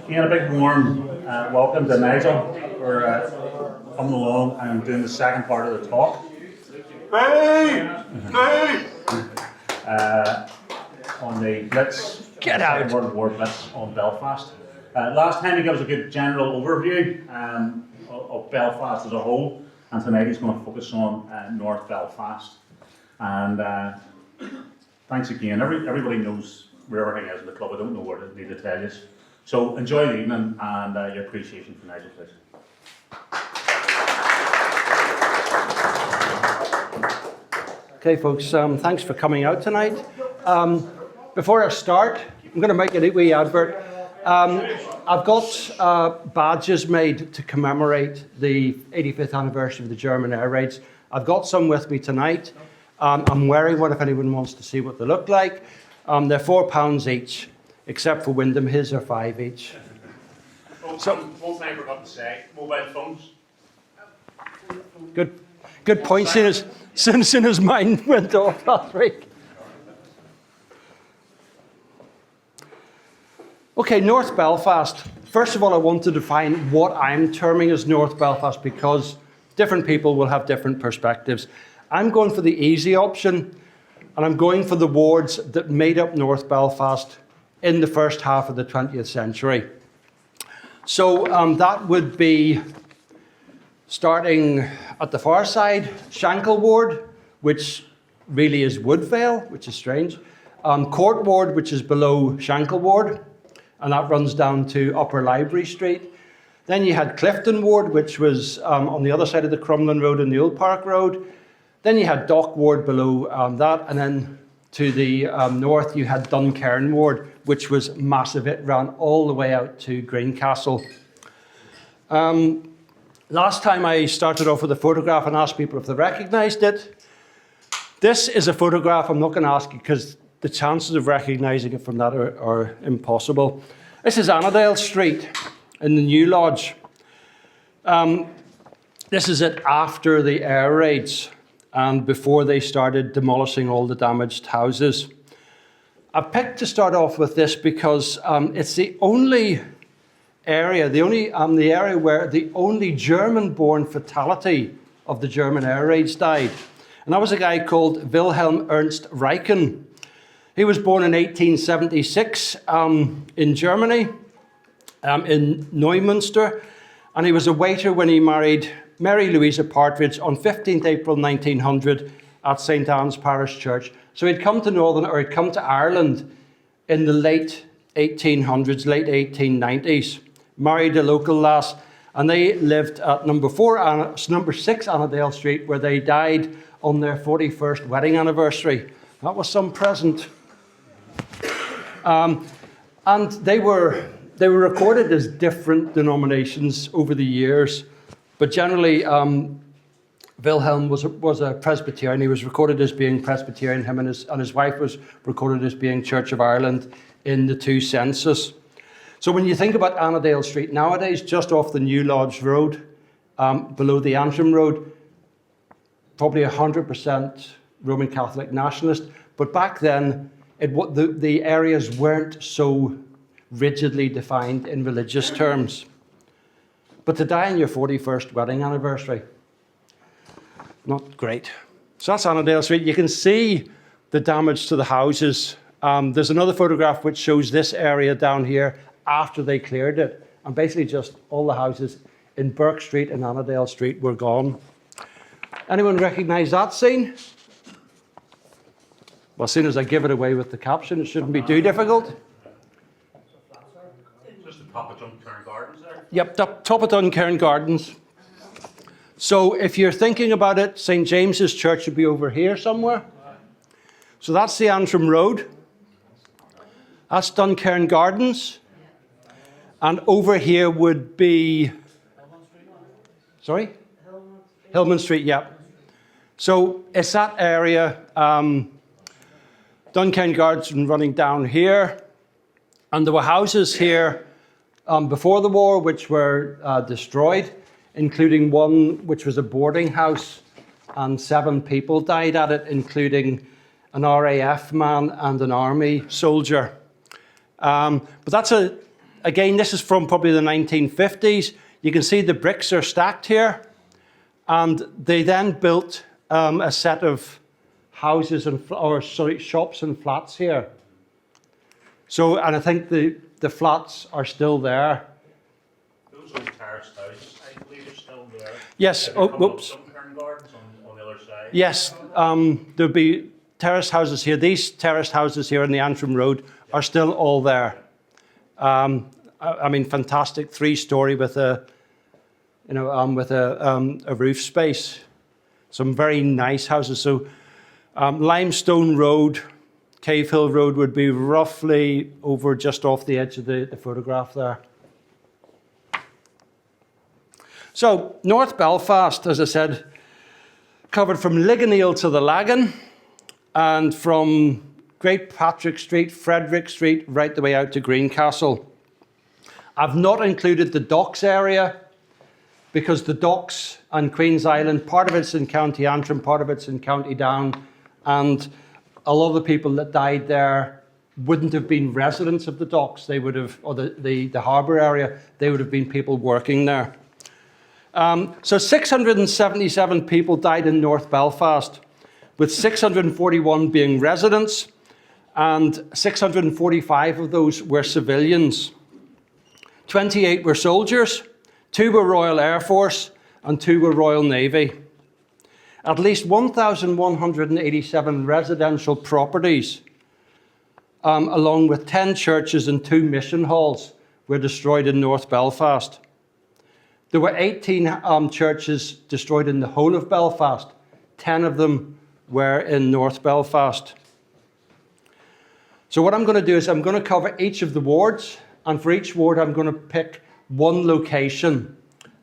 Again, a big warm welcome to Nigel for coming along and doing the second part of the talk. On the Blitz, Second World War Blitz on Belfast. Last time he gave us a good general overview of Belfast as a whole, and tonight he's going to focus on North Belfast. And thanks again. Everybody knows where everything is in the club. I don't know what I need to tell you. So enjoy the evening and your appreciation for Nigel, please. Okay, folks, thanks for coming out tonight. Before I start, I'm going to make a wee advert. I've got badges made to commemorate the 85th anniversary of the German air raids. I've got some with me tonight. I'm wearing one if anyone wants to see what they look like. They're £4 each, except for Wyndham. His are £5 each. So, one thing I forgot to say, mobile phones. Good point, soon as mine went off last week. Okay, North Belfast. First of all, I want to define what I'm terming as North Belfast because different people will have different perspectives. I'm going for the easy option, and I'm going for the wards that made up North Belfast in the first half of the 20th century. So that would be starting at the far side, Shankill Ward, which really is Woodvale, which is strange. Court Ward, which is below Shankill Ward, and that runs down to Upper Library Street. Then you had Clifton Ward, which was on the other side of the Crumlin Road and the Old Park Road. Then you had Dock Ward below that, and then to the north you had Duncairn Ward, which was massive. It ran all the way out to Greencastle. Last time I started off with a photograph and asked people if they recognised it. This is a photograph I'm not going to ask you because the chances of recognising it from that are impossible. This is Annandale Street in the New Lodge. This is it after the air raids and before they started demolishing all the damaged houses. I picked to start off with this because it's the only area, the area where the only German-born fatality of the German air raids died. And that was a guy called Wilhelm Ernst Reichen. He was born in 1876 in Germany, in Neumünster, and he was a waiter when he married Mary Louisa Partridge on 15th April 1900 at St. Anne's Parish Church. So he'd come to Ireland in the late 1800s, late 1890s, married a local lass, and they lived at number 6 Annandale Street, where they died on their 41st wedding anniversary. That was some present. And they were recorded as different denominations over the years, but generally Wilhelm was a Presbyterian. He was recorded as being Presbyterian. Him and his wife was recorded as being Church of Ireland in the two census. So when you think about Annandale Street nowadays, just off the New Lodge Road, below the Antrim Road, probably 100% Roman Catholic nationalist. But back then, the areas weren't so rigidly defined in religious terms. But to die on your 41st wedding anniversary, not great. So that's Annandale Street. You can see the damage to the houses. There's another photograph which shows this area down here after they cleared it. And basically just all the houses in Burke Street and Annandale Street were gone. Anyone recognise that scene? Well, as soon as I give it away with the caption, it shouldn't be too difficult. Just the top of Duncairn Gardens there? Yep, top of Duncairn Gardens. So if you're thinking about it, St. James's Church would be over here somewhere. So that's the Antrim Road. That's Duncairn Gardens. And over here would be... Sorry? Hillman Street, yeah. So it's that area, Duncairn Gardens running down here. And there were houses here before the war which were destroyed, including one which was a boarding house, and 7 people died at it, including an RAF man and an army soldier. But that's Again, this is from probably the 1950s. You can see the bricks are stacked here. And they then built a set of houses shops and flats here. So, and I think the flats are still there. Those old terraced houses, I believe, are still there. Yes. Oh, whoops. Gardens on the other side. Yes. There'll be terraced houses here. These terraced houses here on the Antrim Road are still all there. I mean, fantastic 3-story with a roof space. Some very nice houses. So, Limestone Road, Cave Hill Road would be roughly over just off the edge of the photograph there. So, North Belfast, as I said, covered from Ligoneel to the Lagan, and from Great Patrick Street, Frederick Street, right the way out to Greencastle. I've not included the docks area, because the docks and Queen's Island, part of it's in County Antrim, part of it's in County Down, and a lot of the people that died there wouldn't have been residents of the docks. They would have, or the harbour area, they would have been people working there. So 677 people died in North Belfast, with 641 being residents, and 645 of those were civilians. 28 were soldiers, 2 were Royal Air Force, and 2 were Royal Navy. At least 1,187 residential properties, along with 10 churches and 2 mission halls, were destroyed in North Belfast. There were 18 churches destroyed in the whole of Belfast. 10 of them were in North Belfast. So what I'm going to do is I'm going to cover each of the wards, and for each ward I'm going to pick one location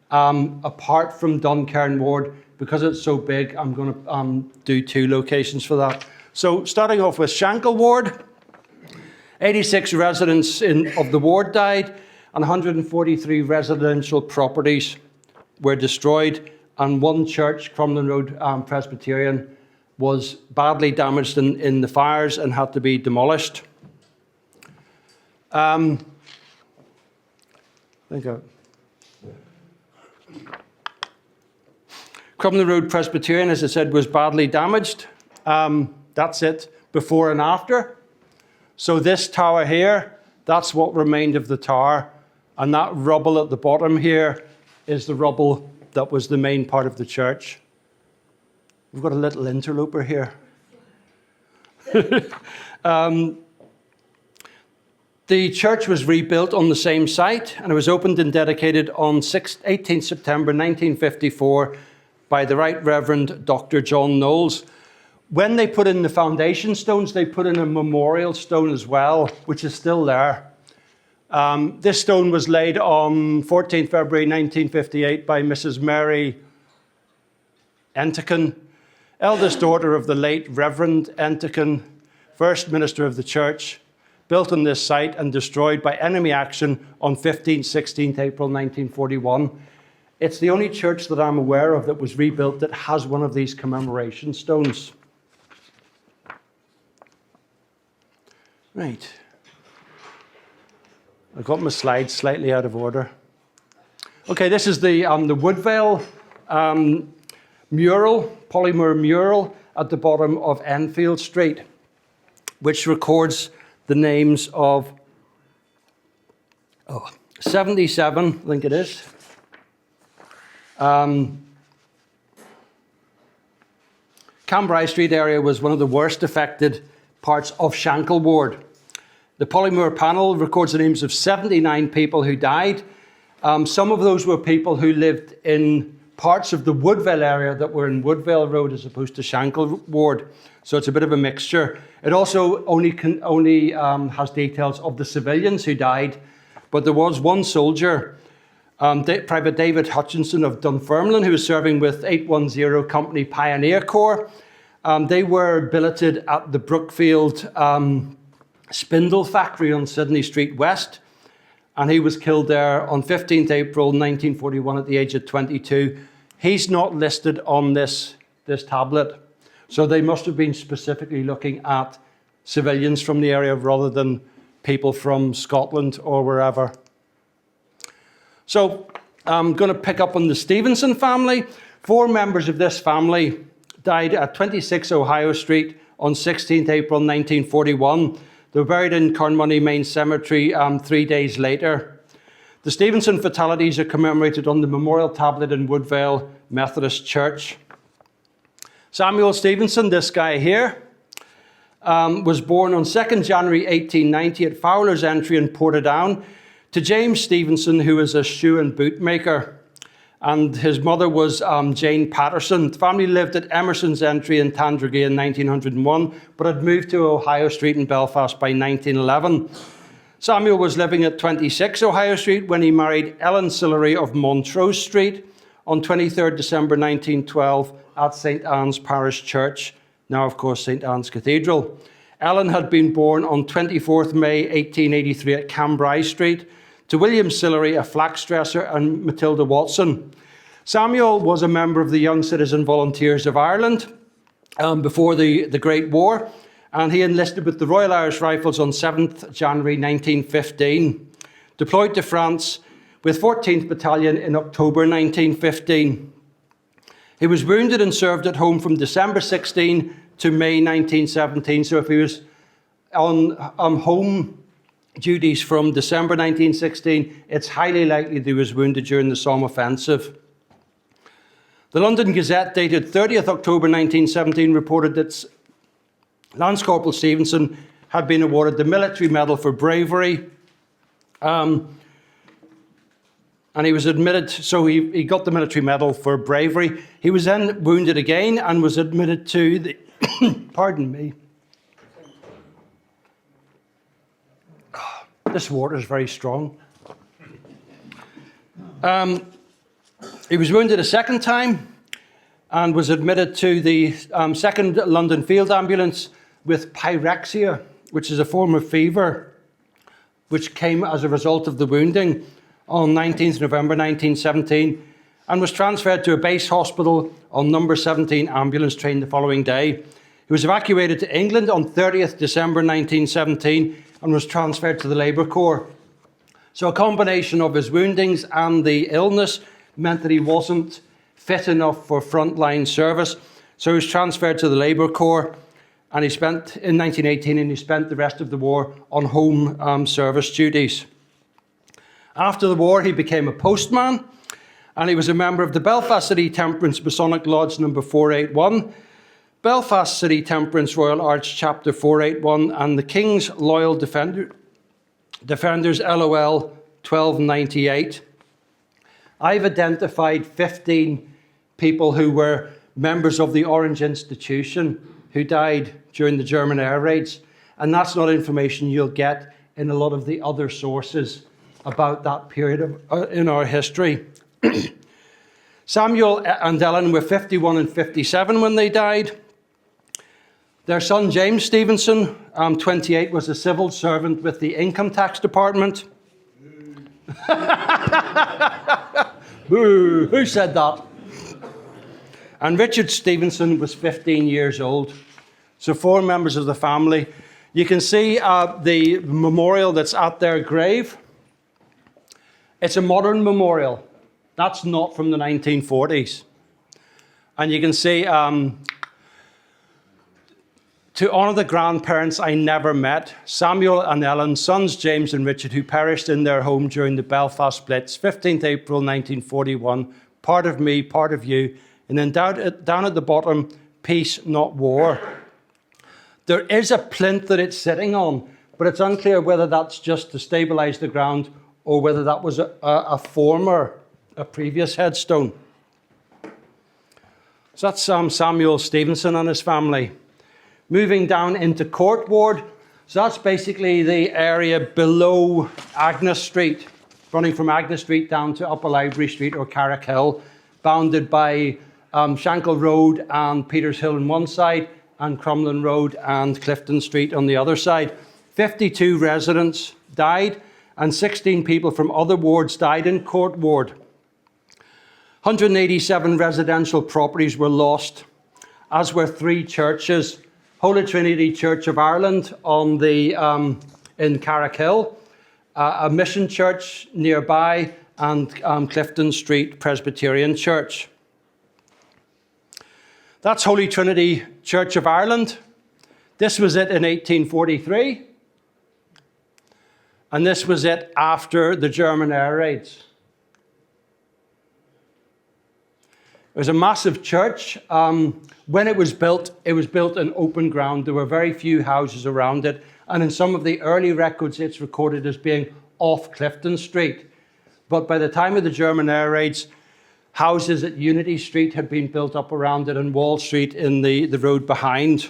apart from Duncairn Ward. Because it's so big, I'm going to do 2 locations for that. So starting off with Shankle Ward, 86 residents of the ward died, and 143 residential properties were destroyed, and 1 church, Crumlin Road Presbyterian, was badly damaged in the fires and had to be demolished. Crumlin Road Presbyterian, as I said, was badly damaged. That's it before and after. So this tower here, that's what remained of the tower. And that rubble at the bottom here is the rubble that was the main part of the church. We've got a little interloper here. The church was rebuilt on the same site, and it was opened and dedicated on 18 September 1954 by the Right Reverend Dr. John Knowles. When they put in the foundation stones, they put in a memorial stone as well, which is still there. This stone was laid on 14 February 1958 by Mrs. Mary Entican, eldest daughter of the late Reverend Entican, first minister of the church, built on this site and destroyed by enemy action on 16th April 1941. It's the only church that I'm aware of that was rebuilt that has one of these commemoration stones. Right. I got my slides slightly out of order. Okay, this is the Woodvale mural, polymer mural at the bottom of Enfield Street, which records the names of 77, I think it is. Cambrai Street area was one of the worst affected parts of Shankle Ward. The polymer panel records the names of 79 people who died. Some of those were people who lived in parts of the Woodvale area that were in Woodvale Road as opposed to Shankle Ward. So it's a bit of a mixture. It also only has details of the civilians who died, but there was 1 soldier, Private David Hutchinson of Dunfermline, who was serving with 810 Company Pioneer Corps. They were billeted at the Brookfield Spindle Factory on Sydney Street West, and he was killed there on 15th April 1941 at the age of 22. He's not listed on this tablet, so they must have been specifically looking at civilians from the area rather than people from Scotland or wherever. So I'm going to pick up on the Stevenson family. 4 members of this family died at 26 Ohio Street on 16th April 1941. They were buried in Carnmoney Main Cemetery 3 days later. The Stevenson fatalities are commemorated on the memorial tablet in Woodvale Methodist Church. Samuel Stevenson, this guy here, was born on 2nd January 1890 at Fowler's Entry in Portadown to James Stevenson, who was a shoe and boot maker. And his mother was Jane Patterson. The family lived at Emerson's Entry in Tandragee in 1901, but had moved to Ohio Street in Belfast by 1911. Samuel was living at 26 Ohio Street when he married Ellen Sillery of Montrose Street on 23rd December 1912 at St. Anne's Parish Church, now of course St. Anne's Cathedral. Ellen had been born on 24th May 1883 at Cambrai Street to William Sillery, a flax dresser, and Matilda Watson. Samuel was a member of the Young Citizen Volunteers of Ireland before the Great War, and he enlisted with the Royal Irish Rifles on 7th January 1915, deployed to France with 14th Battalion in October 1915. He was wounded and served at home from December 16 to May 1917, so if he was on home duties from December 1916, it's highly likely that he was wounded during the Somme offensive. The London Gazette, dated 30th October 1917, reported that Lance Corporal Stevenson had been awarded the Military Medal for Bravery, and he was admitted, so he got the Military Medal for Bravery. He was then wounded again and was admitted to the, pardon me, this water is very strong. He was wounded a second time and was admitted to the 2nd London Field Ambulance with pyrexia, which is a form of fever, which came as a result of the wounding on 19th November 1917, and was transferred to a base hospital on number 17 ambulance train the following day. He was evacuated to England on 30th December 1917 and was transferred to the Labour Corps. So a combination of his woundings and the illness meant that he wasn't fit enough for frontline service. So he was transferred to the Labour Corps, and he spent, in 1918, and he spent the rest of the war on home service duties. After the war, he became a postman, and he was a member of the Belfast City Temperance Masonic Lodge number 481, Belfast City Temperance Royal Arch Chapter 481, and the King's Loyal Defenders LOL 1298. I've identified 15 people who were members of the Orange Institution who died during the German air raids, and that's not information you'll get in a lot of the other sources about that period in our history. Samuel and Ellen were 51 and 57 when they died. Their son, James Stevenson, 28, was a civil servant with the Income Tax Department. Boo, who said that? And Richard Stevenson was 15 years old. So 4 members of the family. You can see the memorial that's at their grave. It's a modern memorial. That's not from the 1940s. And you can see, to honour the grandparents I never met, Samuel and Ellen, sons James and Richard, who perished in their home during the Belfast Blitz, 15th April 1941, part of me, part of you, and then down at the bottom, peace, not war. There is a plinth that it's sitting on, but it's unclear whether that's just to stabilise the ground or whether that was a previous headstone. So that's Samuel Stevenson and his family. Moving down into Court Ward, so that's basically the area below Agnes Street, running from Agnes Street down to Upper Library Street or Carrick Hill, bounded by Shankle Road and Peters Hill on one side, and Crumlin Road and Clifton Street on the other side. 52 residents died, and 16 people from other wards died in Court Ward. 187 residential properties were lost, as were 3 churches. Holy Trinity Church of Ireland on the in Carrick Hill, a mission church nearby, and Clifton Street Presbyterian Church. That's Holy Trinity Church of Ireland. This was it in 1843. And this was it after the German air raids. It was a massive church. When it was built in open ground. There were very few houses around it. And in some of the early records, it's recorded as being off Clifton Street. But by the time of the German air raids, houses at Unity Street had been built up around it and Wall Street in the road behind.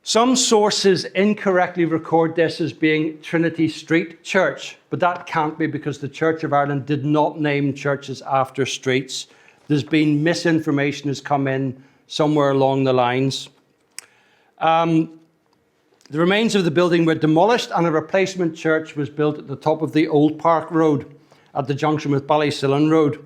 Some sources incorrectly record this as being Trinity Street Church, but that can't be because the Church of Ireland did not name churches after streets. There's been misinformation has come in somewhere along the lines. The remains of the building were demolished and a replacement church was built at the top of the Old Park Road at the junction with Ballysillan Road.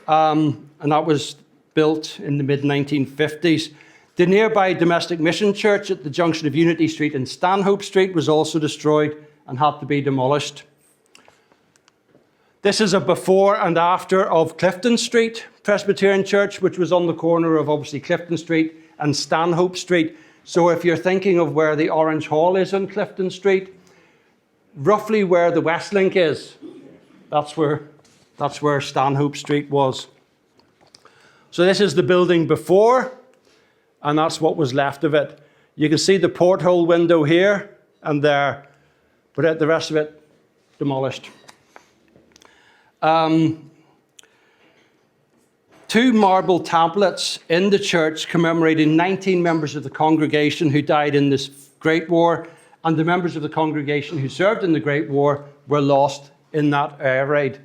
And that was built in the mid-1950s. The nearby Domestic Mission Church at the junction of Unity Street and Stanhope Street was also destroyed and had to be demolished. This is a before and after of Clifton Street Presbyterian Church, which was on the corner of obviously Clifton Street and Stanhope Street. So if you're thinking of where the Orange Hall is on Clifton Street, roughly where the Westlink is, that's where Stanhope Street was. So this is the building before, and that's what was left of it. You can see the porthole window here and there, but the rest of it demolished. 2 marble tablets in the church commemorating 19 members of the congregation who died in this Great War, and the members of the congregation who served in the Great War were lost in that air raid.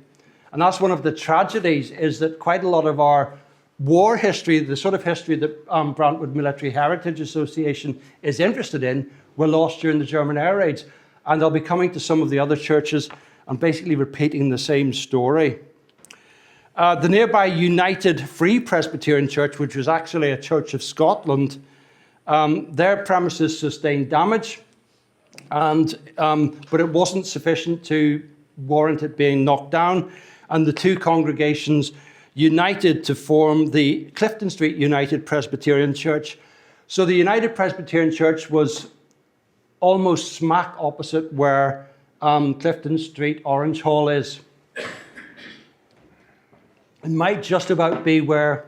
And that's one of the tragedies, is that quite a lot of our war history, the sort of history that Brantwood Military Heritage Association is interested in, were lost during the German air raids. And I'll be coming to some of the other churches and basically repeating the same story. The nearby United Free Presbyterian Church, which was actually a Church of Scotland, their premises sustained damage, but it wasn't sufficient to warrant it being knocked down. And the 2 congregations united to form the Clifton Street United Presbyterian Church. So the United Presbyterian Church was almost smack opposite where Clifton Street Orange Hall is. It might just about be where,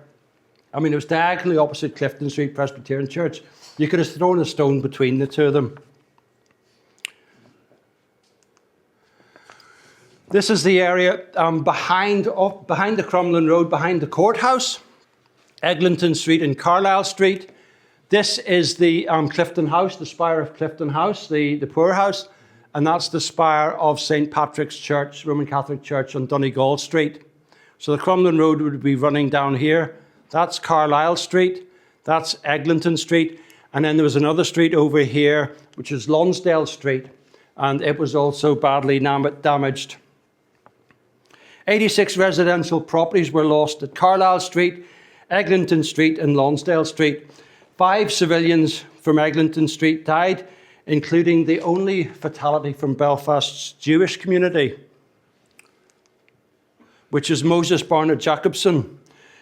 it was diagonally opposite Clifton Street Presbyterian Church. You could have thrown a stone between the 2 of them. This is the area behind the Crumlin Road, behind the courthouse, Eglinton Street and Carlisle Street. This is the Clifton House, the spire of Clifton House, the poor house, and that's the spire of St. Patrick's Church, Roman Catholic Church on Donegal Street. So the Crumlin Road would be running down here. That's Carlisle Street, that's Eglinton Street, and then there was another street over here, which is Lonsdale Street, and it was also badly damaged. 86 residential properties were lost at Carlisle Street, Eglinton Street and Lonsdale Street. 5 civilians from Eglinton Street died, including the only fatality from Belfast's Jewish community, which is Moses Barnett Jacobson.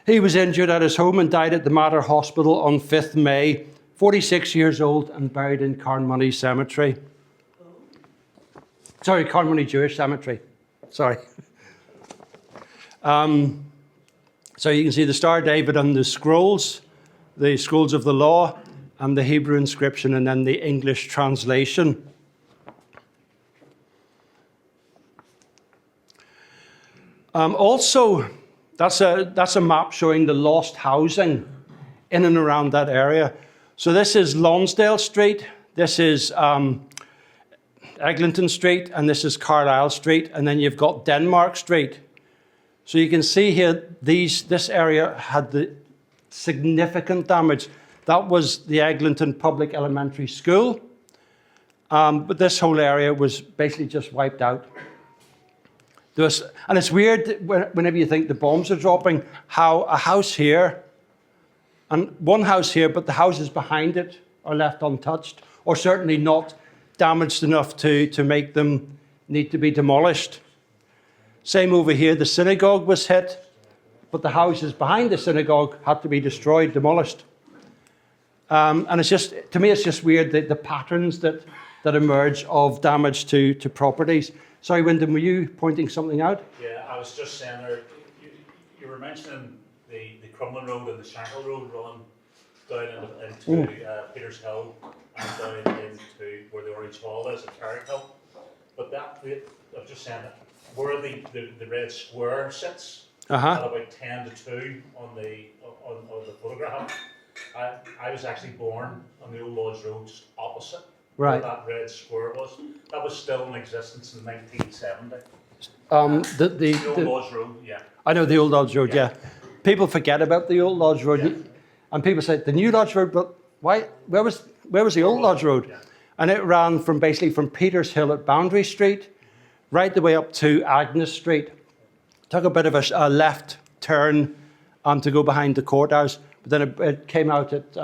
He was injured at his home and died at the Mater Hospital on 5th May, 46 years old and buried in Carnmoney Cemetery. Sorry, Carnmoney Jewish Cemetery. Sorry. So you can see the Star of David and the scrolls of the law, and the Hebrew inscription, and then the English translation. Also, that's a map showing the lost housing in and around that area. So this is Lonsdale Street, this is Eglinton Street, and this is Carlisle Street, and then you've got Denmark Street. So you can see here, this area had the significant damage. That was the Eglinton Public Elementary School, but this whole area was basically just wiped out. And it's weird, whenever you think the bombs are dropping, how a house here, and one house here, but the houses behind it are left untouched, or certainly not damaged enough to make them need to be demolished. Same over here, the synagogue was hit, but the houses behind the synagogue had to be destroyed, demolished. And it's just, to me, it's just weird the patterns that emerge of damage to properties. Sorry, Wyndham, were you pointing something out? Yeah, I was just saying there, you were mentioning the Crumlin Road and the Shankill Road running down into Peters Hill and down into where the Orange Hall is at Carrick Hill. But I'm just saying that where the red square sits, at about 10 to 2 on the photograph, I was actually born on the Old Lodge Road just opposite where that red square was. That was still in existence in 1970. The Old Lodge Road, yeah. I know the Old Lodge Road, yeah. People forget about the Old Lodge Road, and people say the New Lodge Road, but why? Where was the Old Lodge Road? Yeah. And it ran from Peters Hill at Boundary Street, right the way up to Agnes Street. Took a bit of a left turn to go behind the courthouse, but then it came out at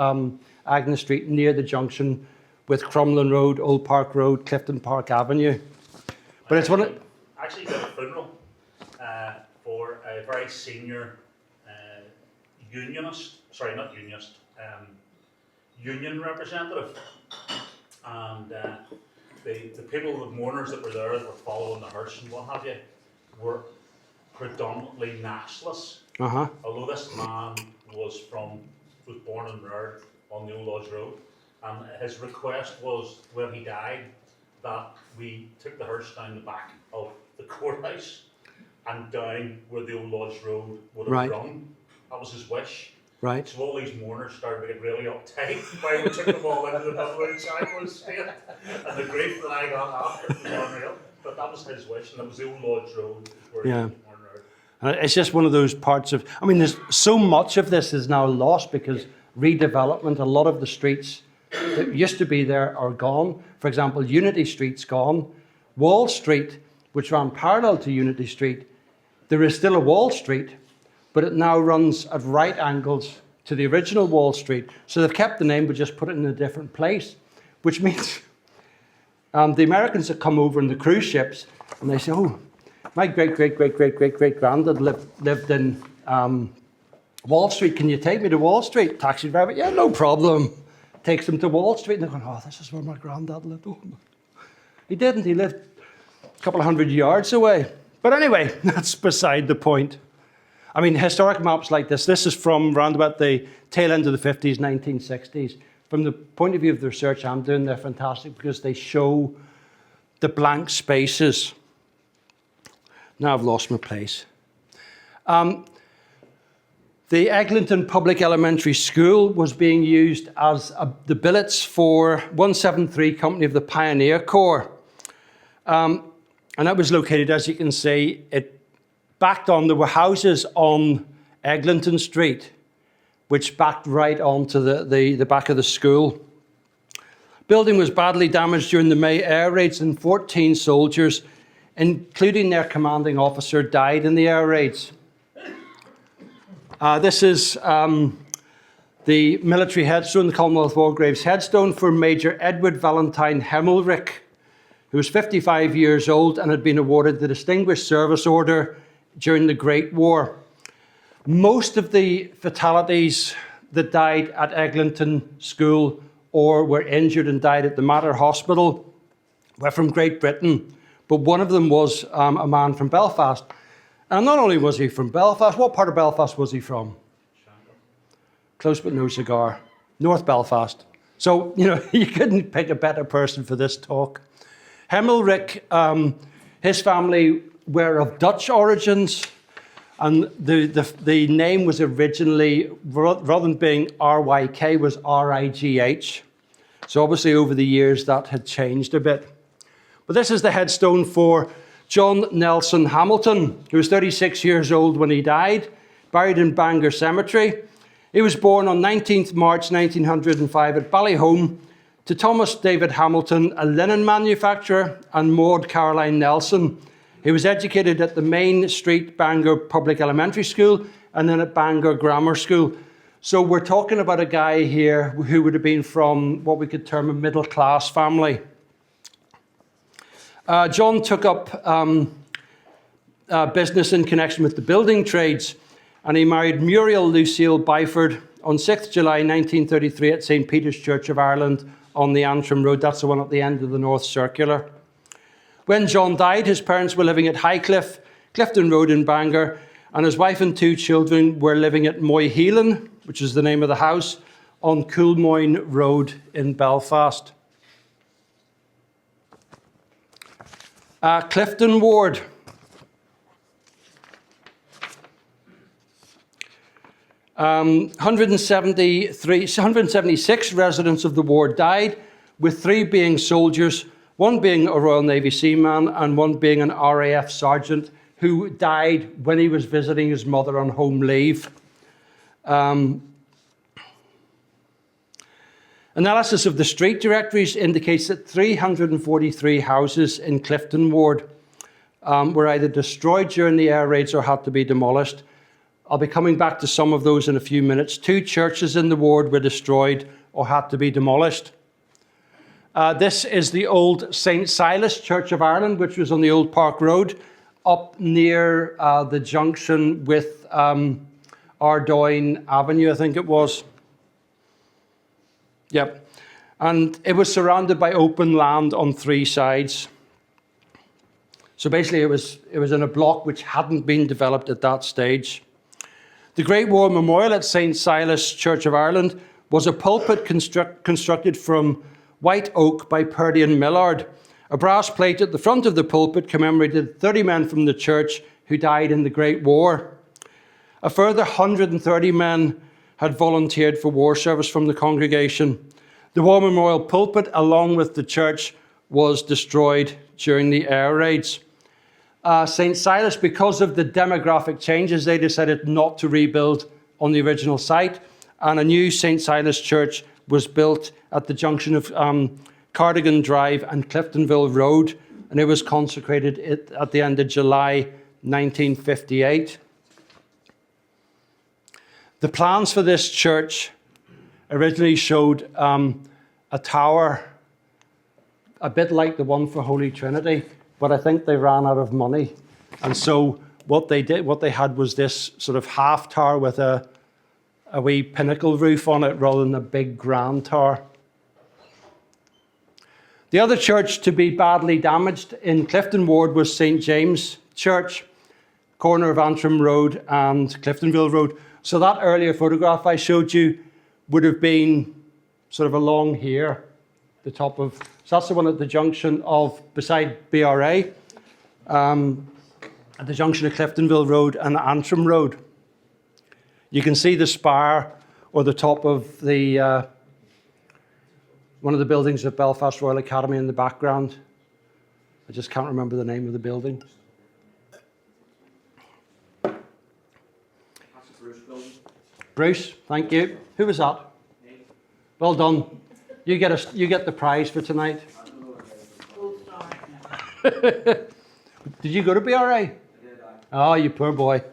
Agnes Street near the junction with Crumlin Road, Old Park Road, Clifton Park Avenue. But it's one of... Actually did a funeral for a very senior union representative. And the people, the mourners that were there, that were following the hearse and what have you, were predominantly nationalists. Although this man was born and reared on the Old Lodge Road, and his request was, when he died, that we took the hearse down the back of the courthouse and down where the Old Lodge Road would have run. That was his wish. Right. So all these mourners started to get really uptight while we took them all into the middle side for his fate. And the grief that I got after was unreal. But that was his wish, and it was the Old Lodge Road where he was born and reared. And it's just one of those parts of... I mean, there's so much of this is now lost because redevelopment, a lot of the streets that used to be there are gone. For example, Unity Street's gone. Wall Street, which ran parallel to Unity Street, there is still a Wall Street, but it now runs at right angles to the original Wall Street. So they've kept the name, but just put it in a different place, which means the Americans that come over in the cruise ships, and they say, oh, my great-great-great-great-great-great-granddad lived in Wall Street. Can you take me to Wall Street? Taxi driver, yeah, no problem. Takes them to Wall Street, and they're going, oh, this is where my granddad lived. Oh, he didn't. He lived a couple of 100 yards away. But anyway, that's beside the point. I mean, historic maps like this is from around about the tail end of the 50s, 1960s. From the point of view of the research I'm doing, they're fantastic because they show the blank spaces. Now I've lost my place. The Eglinton Public Elementary School was being used as the billets for 173 Company of the Pioneer Corps. And that was located, as you can see, there were houses on Eglinton Street, which backed right onto the back of the school. Building was badly damaged during the May air raids, and 14 soldiers, including their commanding officer, died in the air raids. This is the military headstone, the Commonwealth War Graves headstone for Major Edward Valentine Hemmelrich, who was 55 years old and had been awarded the Distinguished Service Order during the Great War. Most of the fatalities that died at Eglinton School or were injured and died at the Mater Hospital were from Great Britain, but one of them was a man from Belfast. And not only was he from Belfast, what part of Belfast was he from? Close but no cigar. North Belfast. So, you couldn't pick a better person for this talk. Hemmelrich, his family were of Dutch origins, and the name was originally, rather than being R-Y-K, was R-I-G-H. So obviously over the years that had changed a bit. But this is the headstone for John Nelson Hamilton, who was 36 years old when he died, buried in Bangor Cemetery. He was born on 19th March 1905 at Ballyholme to Thomas David Hamilton, a linen manufacturer, and Maud Caroline Nelson. He was educated at the Main Street Bangor Public Elementary School and then at Bangor Grammar School. So we're talking about a guy here who would have been from what we could term a middle-class family. John took up business in connection with the building trades, and he married Muriel Lucille Byford on 6th July 1933 at St. Peter's Church of Ireland on the Antrim Road. That's the one at the end of the North Circular. When John died, his parents were living at Highcliffe, Clifton Road in Bangor, and his wife and 2 children were living at Moyhelan, which is the name of the house, on Coolmoyne Road in Belfast. Clifton Ward. 176 residents of the ward died, with 3 being soldiers, 1 being a Royal Navy seaman and 1 being an RAF sergeant who died when he was visiting his mother on home leave. Analysis of the street directories indicates that 343 houses in Clifton Ward were either destroyed during the air raids or had to be demolished. I'll be coming back to some of those in a few minutes. 2 churches in the ward were destroyed or had to be demolished. This is the old St. Silas Church of Ireland, which was on the Old Park Road, up near the junction with Ardoyne Avenue, I think it was. Yep. And it was surrounded by open land on 3 sides. So basically it was in a block which hadn't been developed at that stage. The Great War Memorial at St. Silas Church of Ireland was a pulpit constructed from white oak by Purdy and Millard. A brass plate at the front of the pulpit commemorated 30 men from the church who died in the Great War. A further 130 men had volunteered for war service from the congregation. The War Memorial pulpit, along with the church, was destroyed during the air raids. St. Silas, because of the demographic changes, they decided not to rebuild on the original site, and a new St. Silas church was built at the junction of Cardigan Drive and Cliftonville Road, and it was consecrated at the end of July 1958. The plans for this church originally showed a tower a bit like the one for Holy Trinity, but I think they ran out of money. And so what they had was this sort of half tower with a wee pinnacle roof on it rather than a big grand tower. The other church to be badly damaged in Clifton Ward was St. James Church, corner of Antrim Road and Cliftonville Road. So that earlier photograph I showed you would have been sort of along here, the top of, so that's the one at the junction of, beside BRA, at the junction of Cliftonville Road and Antrim Road. You can see the spire or the top of the one of the buildings of Belfast Royal Academy in the background. I just can't remember the name of the building. That's the Bruce building. Bruce, thank you. Who was that? Me. Well done. You get the prize for tonight. Did you go to BRA? I did, Oh, you poor boy.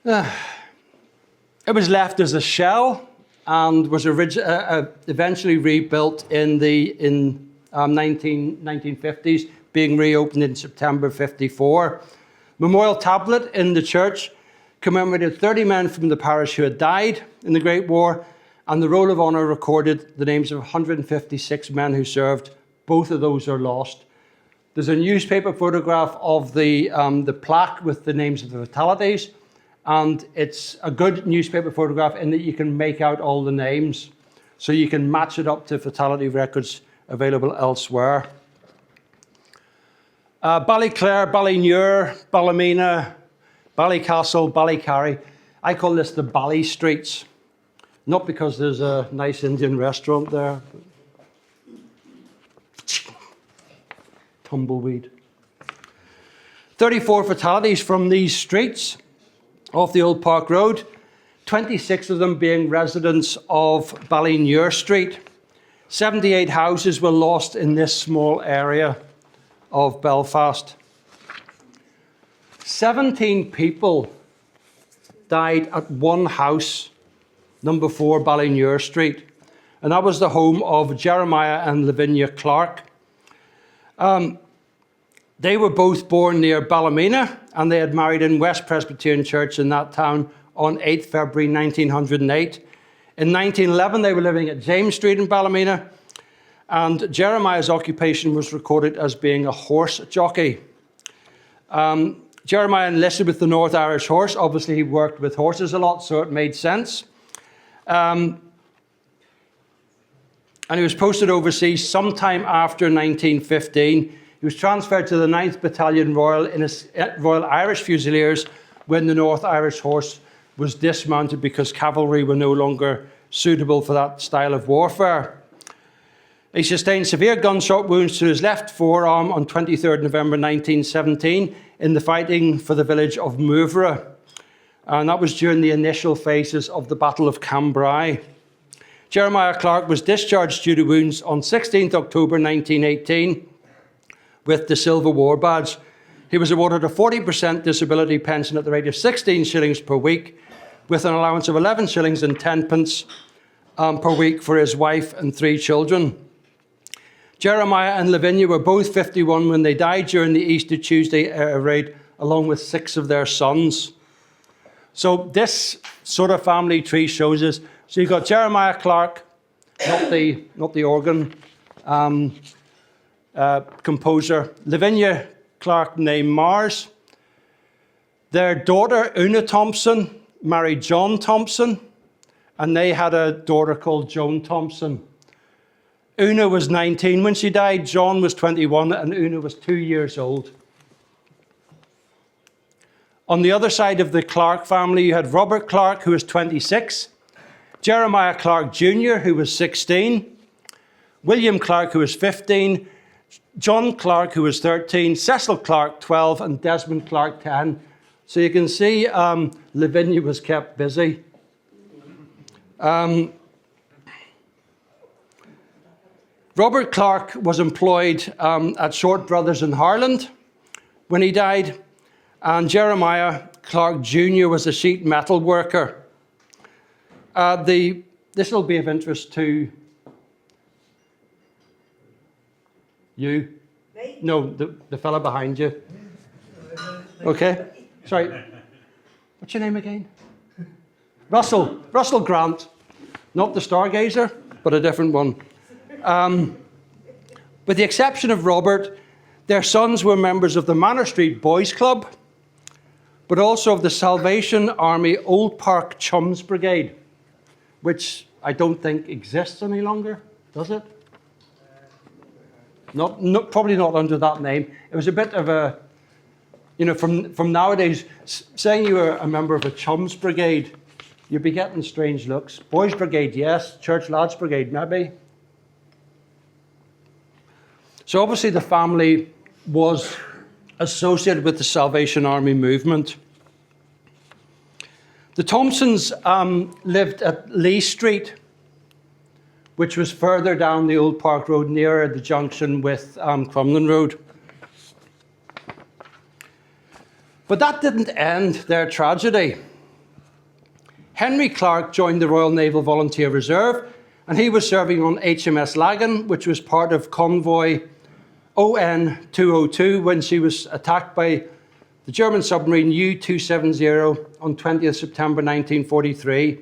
It was left as a shell and was eventually rebuilt in the 1950s, being reopened in September 54. Memorial tablet in the church commemorated 30 men from the parish who had died in the Great War, and the Roll of Honour recorded the names of 156 men who served. Both of those are lost. There's a newspaper photograph of the plaque with the names of the fatalities, and it's a good newspaper photograph in that you can make out all the names, so you can match it up to fatality records available elsewhere. Ballyclare, Ballynure, Ballymena, Ballycastle, Ballycarry. I call this the Bally Streets, not because there's a nice Indian restaurant there. Tumbleweed. 34 fatalities from these streets off the Old Park Road, 26 of them being residents of Ballynure Street. 78 houses were lost in this small area of Belfast. 17 people died at one house number 4 Ballinure Street. And that was the home of Jeremiah and Lavinia Clark. They were both born near Ballymena, and they had married in West Presbyterian Church in that town on 8th February 1908. In 1911, they were living at James Street in Ballymena, and Jeremiah's occupation was recorded as being a horse jockey. Jeremiah enlisted with the North Irish Horse. Obviously, he worked with horses a lot, so it made sense. And he was posted overseas sometime after 1915. He was transferred to the 9th Battalion Royal Irish Fusiliers when the North Irish Horse was dismounted because cavalry were no longer suitable for that style of warfare. He sustained severe gunshot wounds to his left forearm on 23rd November 1917 in the fighting for the village of Mouvra. And that was during the initial phases of the Battle of Cambrai. Jeremiah Clark was discharged due to wounds on 16th October 1918 with the Silver War Badge. He was awarded a 40% disability pension at the rate of 16 shillings per week, with an allowance of 11 shillings and 10 pence per week for his wife and 3 children. Jeremiah and Lavinia were both 51 when they died during the Easter Tuesday air raid, along with 6 of their sons. So this sort of family tree shows us. So you've got Jeremiah Clark, not the organ composer, Lavinia Clark named Mars. Their daughter, Una Thompson, married John Thompson, and they had a daughter called Joan Thompson. Una was 19 when she died, John was 21, and Una was 2 years old. On the other side of the Clark family, you had Robert Clark, who was 26, Jeremiah Clark Jr., who was 16, William Clark, who was 15, John Clark, who was 13, Cecil Clark, 12, and Desmond Clark, 10. So you can see Lavinia was kept busy. Robert Clark was employed at Short Brothers in Harland when he died, and Jeremiah Clark Jr. was a sheet metal worker. This will be of interest to you. Me? No, the fella behind you. Okay, sorry. What's your name again? Russell Grant. Not the Stargazer, but a different one. With the exception of Robert, their sons were members of the Manor Street Boys Club, but also of the Salvation Army Old Park Chums Brigade, which I don't think exists any longer, does it? Probably not under that name. It was a bit of a, from nowadays, saying you were a member of a Chums Brigade, you'd be getting strange looks. Boys Brigade, yes. Church Lads Brigade, maybe. So obviously the family was associated with the Salvation Army movement. The Thompsons lived at Lee Street, which was further down the Old Park Road, nearer the junction with Crumlin Road. But that didn't end their tragedy. Henry Clark joined the Royal Naval Volunteer Reserve, and he was serving on HMS Lagan, which was part of convoy ON 202 when she was attacked by the German submarine U-270 on 20th September 1943.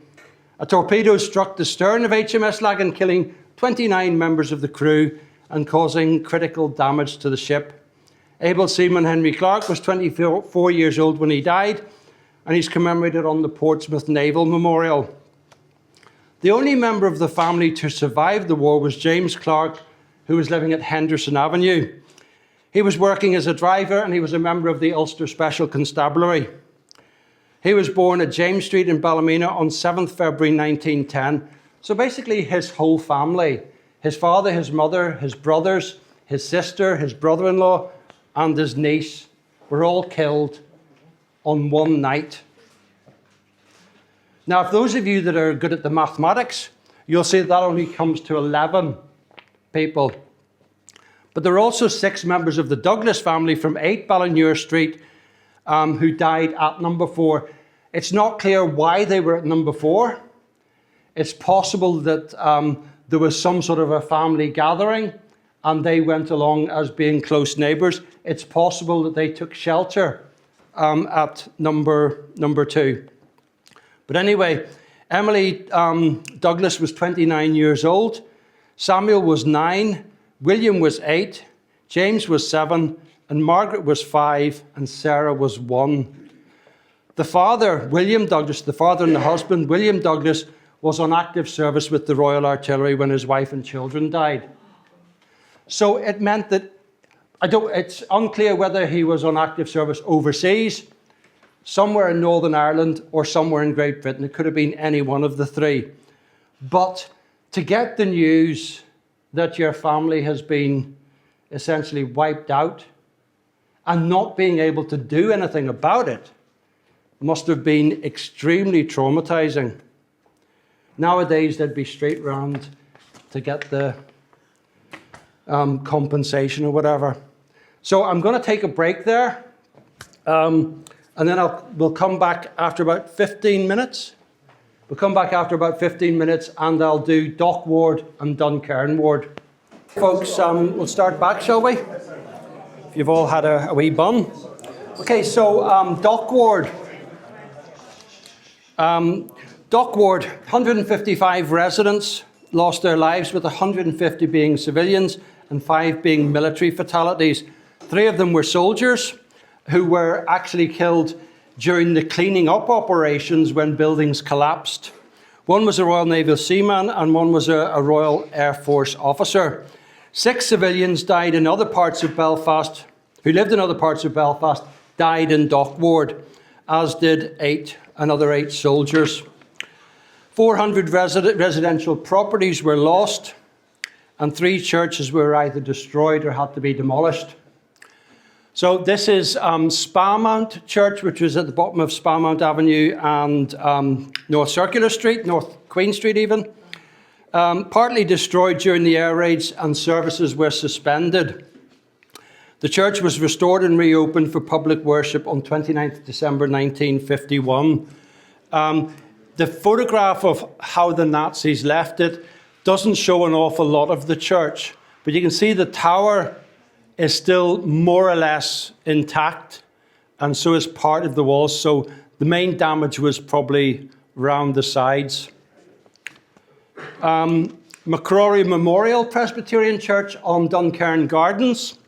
A torpedo struck the stern of HMS Lagan, killing 29 members of the crew and causing critical damage to the ship. Able seaman Henry Clark was 24 years old when he died, and he's commemorated on the Portsmouth Naval Memorial. The only member of the family to survive the war was James Clark, who was living at Henderson Avenue. He was working as a driver, and he was a member of the Ulster Special Constabulary. He was born at James Street in Ballymena on 7th February 1910. So basically his whole family, his father, his mother, his brothers, his sister, his brother-in-law, and his niece were all killed on one night. Now, if those of you that are good at the mathematics, you'll see that only comes to 11 people. But there are also 6 members of the Douglas family from 8 Ballinure Street who died at number 4. It's not clear why they were at number 4. It's possible that there was some sort of a family gathering and they went along as being close neighbours. It's possible that they took shelter at number 2. But anyway, Emily Douglas was 29 years old. Samuel was 9. William was 8. James was 7. And Margaret was 5. And Sarah was 1. The father, William Douglas, the father and the husband, William Douglas, was on active service with the Royal Artillery when his wife and children died. So it meant that, it's unclear whether he was on active service overseas, somewhere in Northern Ireland, or somewhere in Great Britain. It could have been any one of the 3. But to get the news that your family has been essentially wiped out and not being able to do anything about it must have been extremely traumatizing. Nowadays, they'd be straight round to get the compensation or whatever. So I'm going to take a break there, and then we'll come back after about 15 minutes. We'll come back after about 15 minutes, and I'll do Dock Ward and Duncairn Ward. Folks, we'll start back, shall we? If you've all had a wee bun. Okay, so Dock Ward. Dock Ward, 155 residents lost their lives, with 150 being civilians and 5 being military fatalities. 3 of them were soldiers who were actually killed during the cleaning up operations when buildings collapsed. 1 was a Royal Naval seaman and 1 was a Royal Air Force officer. 6 civilians died in other parts of Belfast, who lived in other parts of Belfast, died in Dock Ward, as did another 8 soldiers. 400 residential properties were lost, and 3 churches were either destroyed or had to be demolished. So this is Spa-Mount Church, which was at the bottom of Spa-Mount Avenue and North Circular Street, North Queen Street even. Partly destroyed during the air raids, and services were suspended. The church was restored and reopened for public worship on 29th December 1951. The photograph of how the Nazis left it doesn't show an awful lot of the church, but you can see the tower is still more or less intact, and so is part of the walls. So the main damage was probably round the sides. McCrory Memorial Presbyterian Church on Duncairn Gardens.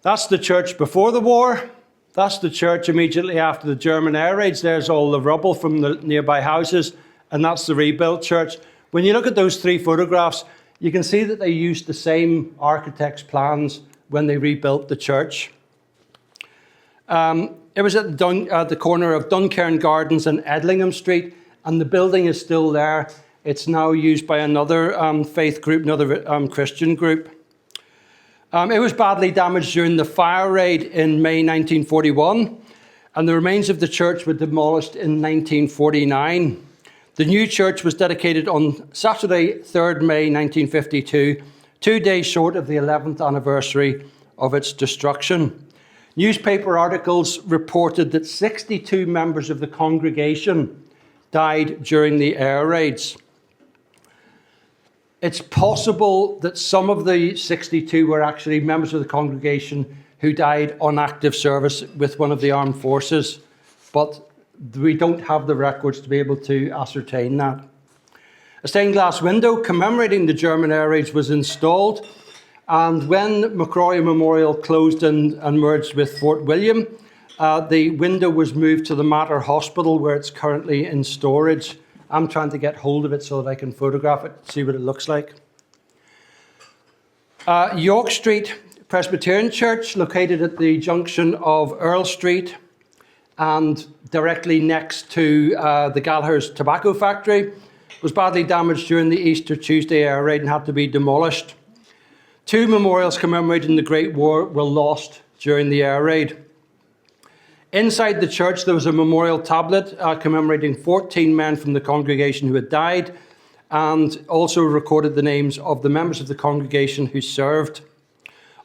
That's the church before the war. That's the church immediately after the German air raids. There's all the rubble from the nearby houses, and that's the rebuilt church. When you look at those 3 photographs, you can see that they used the same architect's plans when they rebuilt the church. It was at the corner of Duncairn Gardens and Edlingham Street, and the building is still there. It's now used by another faith group, another Christian group. It was badly damaged during the fire raid in May 1941, and the remains of the church were demolished in 1949. The new church was dedicated on Saturday, 3rd May 1952, 2 days short of the 11th anniversary of its destruction. Newspaper articles reported that 62 members of the congregation died during the air raids. It's possible that some of the 62 were actually members of the congregation who died on active service with one of the armed forces, but we don't have the records to be able to ascertain that. A stained glass window commemorating the German air raids was installed, and when McCrory Memorial closed and merged with Fort William, the window was moved to the Mater Hospital, where it's currently in storage. I'm trying to get hold of it so that I can photograph it, see what it looks like. York Street Presbyterian Church, located at the junction of Earl Street and directly next to the Gallagher's tobacco factory, was badly damaged during the Easter Tuesday air raid and had to be demolished. 2 memorials commemorating the Great War were lost during the air raid. Inside the church, there was a memorial tablet commemorating 14 men from the congregation who had died, and also recorded the names of the members of the congregation who served.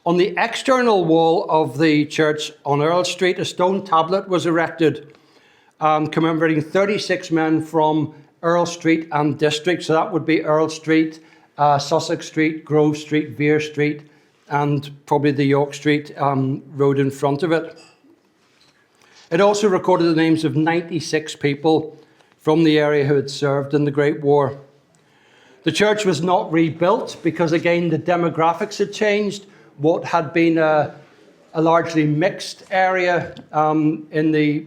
On the external wall of the church on Earl Street, a stone tablet was erected commemorating 36 men from Earl Street and District. So that would be Earl Street, Sussex Street, Grove Street, Vere Street, and probably the York Street road in front of it. It also recorded the names of 96 people from the area who had served in the Great War. The church was not rebuilt because, again, the demographics had changed. What had been a largely mixed area in the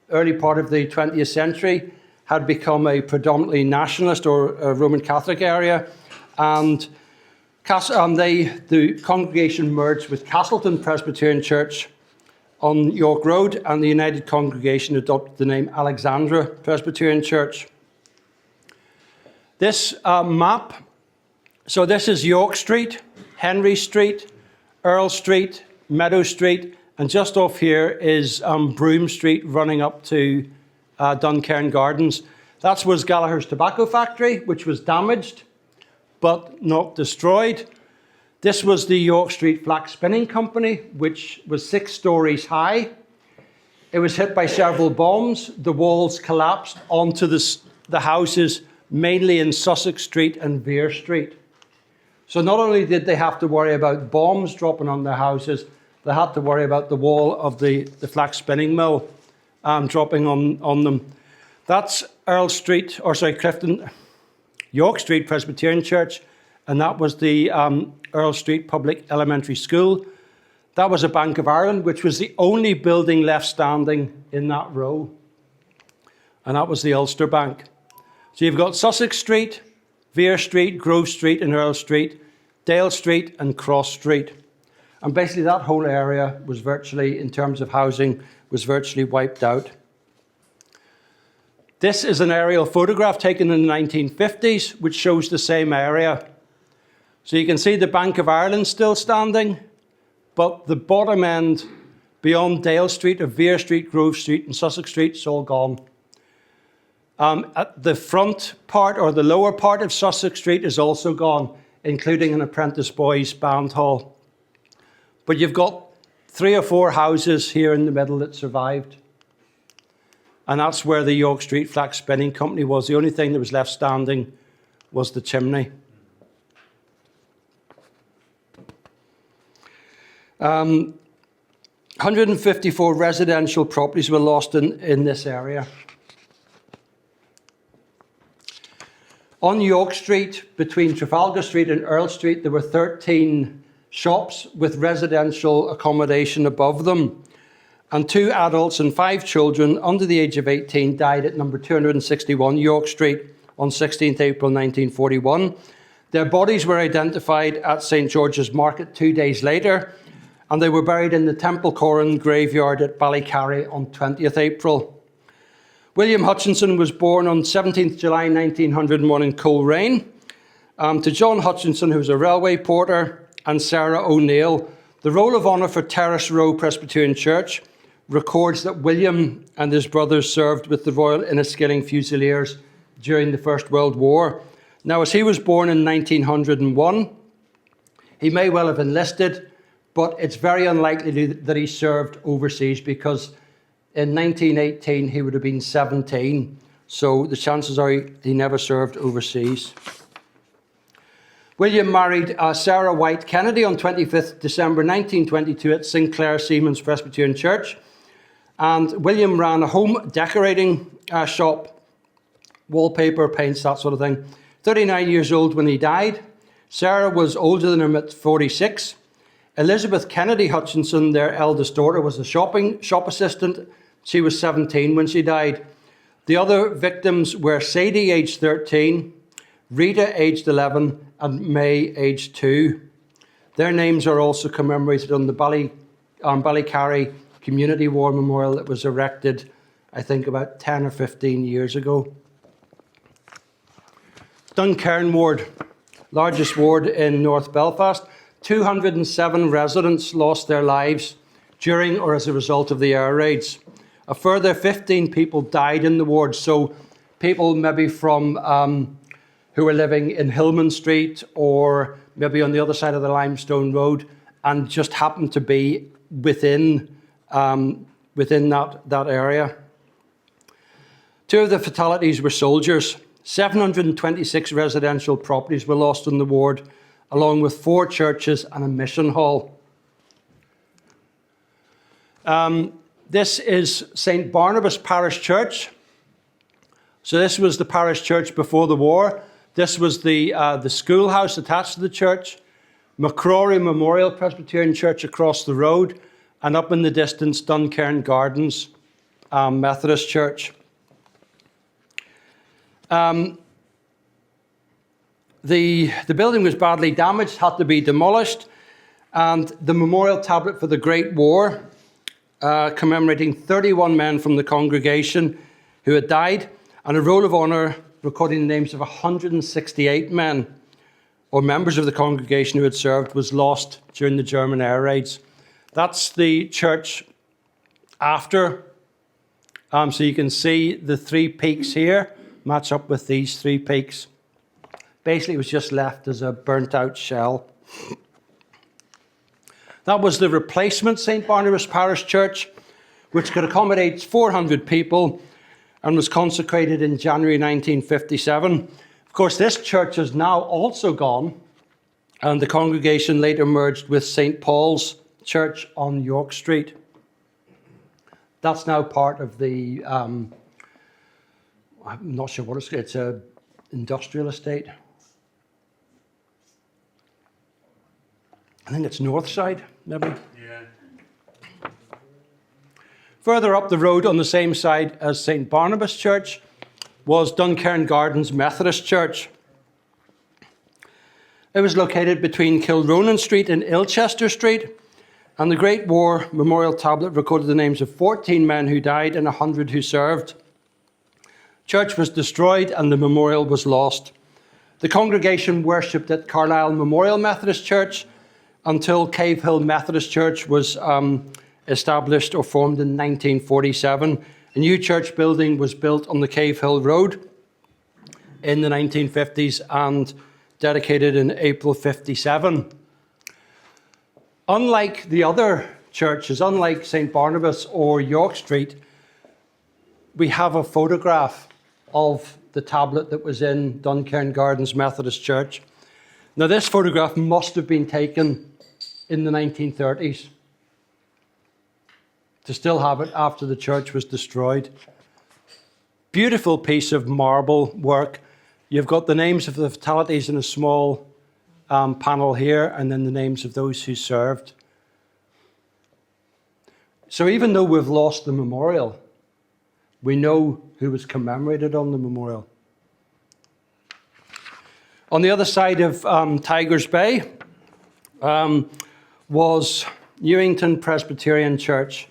early part of the 20th century had become a predominantly nationalist or a Roman Catholic area. And the congregation merged with Castleton Presbyterian Church on York Road, and the United Congregation adopted the name Alexandra Presbyterian Church. This map, so this is York Street, Henry Street, Earl Street, Meadow Street, and just off here is Broome Street running up to Duncairn Gardens. That was Gallagher's tobacco factory, which was damaged but not destroyed. This was the York Street Flax Spinning Company, which was 6 stories high. It was hit by several bombs. The walls collapsed onto the houses, mainly in Sussex Street and Vere Street. So not only did they have to worry about bombs dropping on their houses, they had to worry about the wall of the flax spinning mill dropping on them. That's York Street Presbyterian Church, and that was the Earl Street Public Elementary School. That was a Bank of Ireland, which was the only building left standing in that row. And that was the Ulster Bank. So you've got Sussex Street, Vere Street, Grove Street and Earl Street, Dale Street and Cross Street. And basically that whole area was virtually, in terms of housing, was virtually wiped out. This is an aerial photograph taken in the 1950s, which shows the same area. So you can see the Bank of Ireland still standing, but the bottom end beyond Dale Street of Vere Street, Grove Street and Sussex Street is all gone. At the front part or the lower part of Sussex Street is also gone, including an apprentice boys band hall. But you've got 3 or 4 houses here in the middle that survived. And that's where the York Street Flax Spinning Company was. The only thing that was left standing was the chimney. 154 residential properties were lost in this area. On York Street, between Trafalgar Street and Earl Street, there were 13 shops with residential accommodation above them. And 2 adults and 5 children under the age of 18 died at number 261 York Street on 16th April 1941. Their bodies were identified at St. George's Market 2 days later, and they were buried in the Temple Corran graveyard at Ballycarry on 20th April. William Hutchinson was born on 17th July 1901 in Coleraine. To John Hutchinson, who was a railway porter, and Sarah O'Neill, the Roll of Honour for Terrace Row Presbyterian Church records that William and his brothers served with the Royal Inniskilling Fusiliers during the First World War. Now, as he was born in 1901, he may well have enlisted, but it's very unlikely that he served overseas because in 1918 he would have been 17. So the chances are he never served overseas. William married Sarah White Kennedy on 25th December 1922 at Sinclair Seamen's Presbyterian Church. And William ran a home decorating shop, wallpaper, paints, that sort of thing. 39 years old when he died. Sarah was older than him at 46. Elizabeth Kennedy Hutchinson, their eldest daughter, was a shop assistant. She was 17 when she died. The other victims were Sadie, aged 13, Rita, aged 11, and May, aged 2. Their names are also commemorated on the Ballycarry Community War Memorial that was erected, I think, about 10 or 15 years ago. Duncairn Ward, largest ward in North Belfast. 207 residents lost their lives during or as a result of the air raids. A further 15 people died in the ward. So people maybe from who were living in Hillman Street or maybe on the other side of the Limestone Road and just happened to be within that area. 2 of the fatalities were soldiers. 726 residential properties were lost in the ward, along with 4 churches and a mission hall. This is St. Barnabas Parish Church. So this was the parish church before the war. This was the schoolhouse attached to the church, McCrory Memorial Presbyterian Church across the road, and up in the distance, Duncairn Gardens Methodist Church. The building was badly damaged, had to be demolished, and the memorial tablet for the Great War, commemorating 31 men from the congregation who had died, and a roll of honour recording the names of 168 men or members of the congregation who had served, was lost during the German air raids. That's the church after. So you can see the 3 peaks here match up with these 3 peaks. Basically, it was just left as a burnt-out shell. That was the replacement St. Barnabas Parish Church, which could accommodate 400 people and was consecrated in January 1957. Of course, this church is now also gone, and the congregation later merged with St. Paul's Church on York Street. That's now part of the, I'm not sure what it's an industrial estate. I think it's north side, maybe. Yeah. Further up the road on the same side as St. Barnabas Church was Duncairn Gardens Methodist Church. It was located between Kilronan Street and Ilchester Street, and the Great War Memorial Tablet recorded the names of 14 men who died and 100 who served. Church was destroyed and the memorial was lost. The congregation worshipped at Carlisle Memorial Methodist Church until Cave Hill Methodist Church was established or formed in 1947. A new church building was built on the Cave Hill Road in the 1950s and dedicated in April 57. Unlike the other churches, unlike St. Barnabas or York Street, we have a photograph of the tablet that was in Duncairn Gardens Methodist Church. Now, this photograph must have been taken in the 1930s to still have it after the church was destroyed. Beautiful piece of marble work. You've got the names of the fatalities in a small panel here, and then the names of those who served. So even though we've lost the memorial, we know who was commemorated on the memorial. On the other side of Tigers Bay was Newington Presbyterian Church.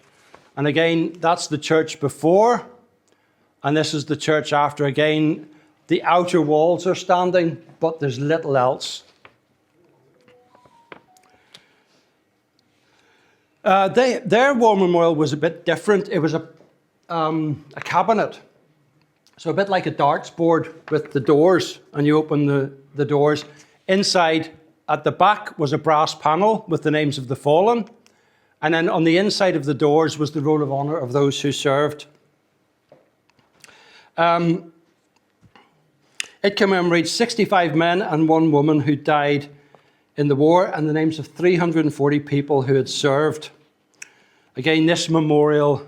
And again, that's the church before, and this is the church after. Again, the outer walls are standing, but there's little else. Their war memorial was a bit different. It was a cabinet. So a bit like a darts board with the doors, and you open the doors. Inside, at the back, was a brass panel with the names of the fallen. And then on the inside of the doors was the roll of honour of those who served. It commemorates 65 men and 1 woman who died in the war, and the names of 340 people who had served. Again, this memorial